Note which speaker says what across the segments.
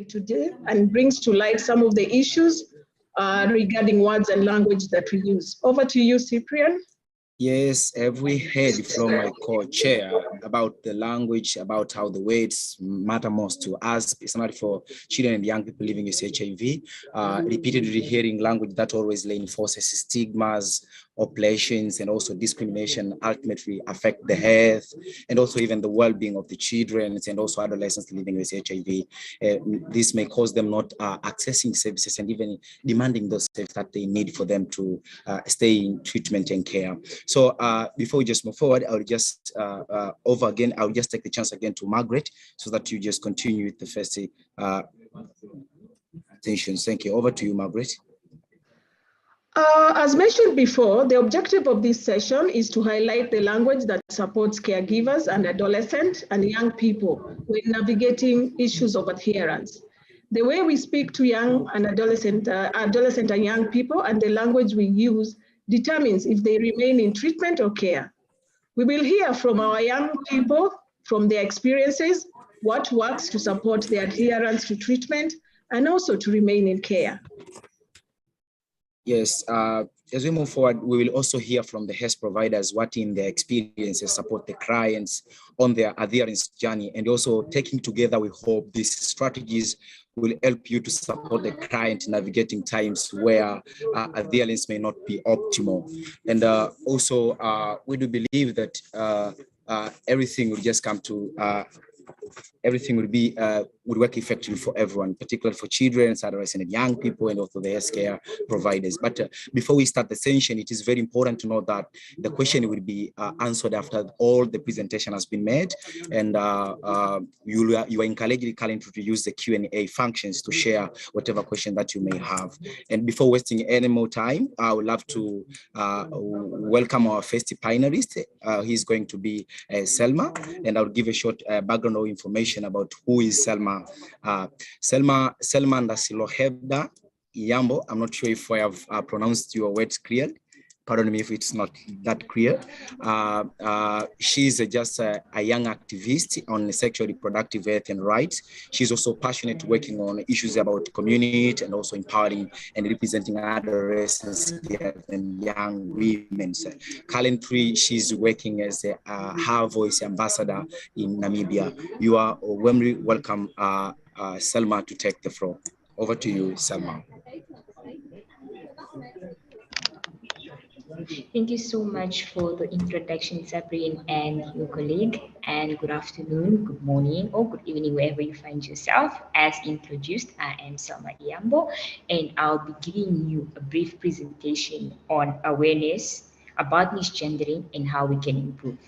Speaker 1: today and brings to light some of the issues regarding words and language that we use. Over to you, Cyprian.
Speaker 2: Yes, have we heard from my co-chair about the language, about how the words matter most to us, especially for children and young people living with HIV, repeatedly hearing language that always reinforces stigmas, oppressions, and also discrimination ultimately affect the health and also even the well-being of the children and also adolescents living with HIV. This may cause them not accessing services and even demanding those services that they need for them to stay in treatment and care. So before we just move forward, I'll just I'll just take the chance again to Margaret so that you just continue with the first attentions. Thank you. Over to you, Margaret.
Speaker 1: As mentioned before, the objective of this session is to highlight the language that supports caregivers and adolescent and young people when navigating issues of adherence. The way we speak to young and adolescent and young people and the language we use determines if they remain in treatment or care. We will hear from our young people, from their experiences, what works to support their adherence to treatment and also to remain in care.
Speaker 2: Yes, as we move forward, we will also hear from the health providers what in their experiences support the clients on their adherence journey, and also taking together, we hope these strategies will help you to support the client navigating times where adherence may not be optimal. And also, we do believe that everything will just come to everything would work effectively for everyone, particularly for children, adolescents, and young people, and also the healthcare providers. But before we start the session, it is very important to know that the question will be answered after all the presentation has been made, and you are encouraged currently to use the Q&A functions to share whatever question that you may have. And before wasting any more time, I would love to welcome our first panelist. He's going to be Selma, and I'll give a short background of information about who is Selma. Selma Ndasilohebda Yambo. I'm not sure if I have pronounced your words clearly. Pardon me if it's not that clear. She's just a young activist on sexual reproductive health and rights. She's also passionate working on issues about community and also empowering and representing adolescents and young women. So currently, she's working as a Her Voice ambassador in Namibia. You are warmly welcome, Selma, to take the floor. Over to you, Selma.
Speaker 3: Thank you so much for the introduction, Cyprian and your colleague, and good afternoon, good morning, or good evening, wherever you find yourself. As introduced, I am Selma Iyambo, and I'll be giving you a brief presentation on awareness about misgendering and how we can improve.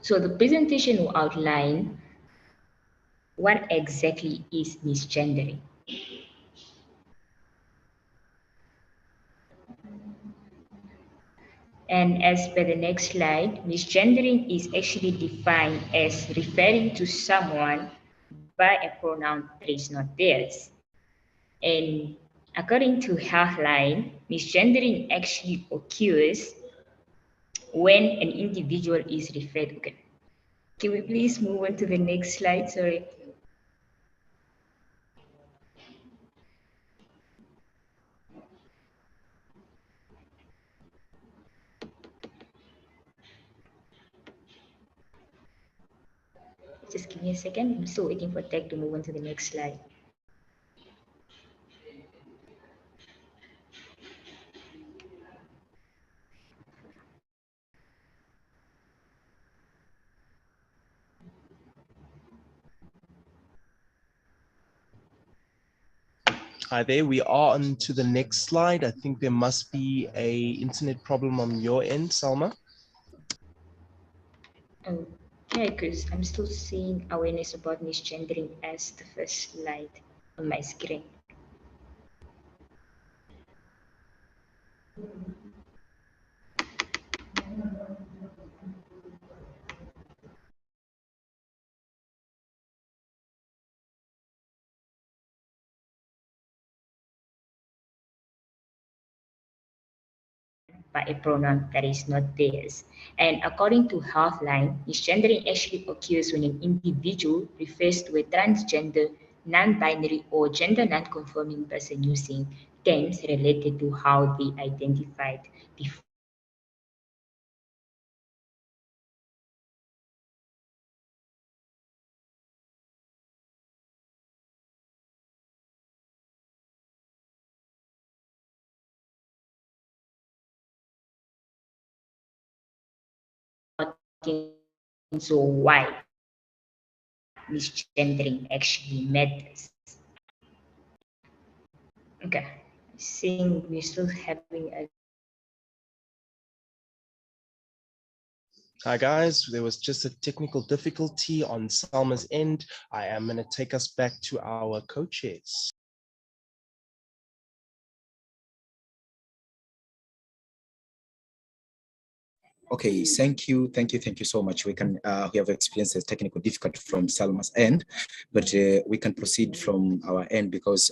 Speaker 3: So the presentation will outline what exactly is misgendering. And as per the next slide, misgendering is actually defined as referring to someone by a pronoun that is not theirs. And according to Healthline, misgendering actually occurs when an individual is referred. Okay. Can we please move on to the next slide? Sorry. Just give me a second. I'm still waiting for tech to move on to the next slide.
Speaker 4: Hi there, we are on to the next slide. I think there must be a internet problem on your end, Salma.
Speaker 3: Okay, because I'm still seeing awareness about misgendering as the first slide on my screen. by a pronoun that is not theirs. And according to Healthline, misgendering actually occurs when an individual refers to a transgender, non-binary, or gender non-conforming person using terms related to how they identified before. So why misgendering actually matters. Okay, I think we're still having a
Speaker 4: Hi guys, there was just a technical difficulty on Salma's end. I am going to take us back to our co-chairs.
Speaker 2: Okay, thank you so much. We have experienced a technical difficulty from Salma's end, but we can proceed from our end because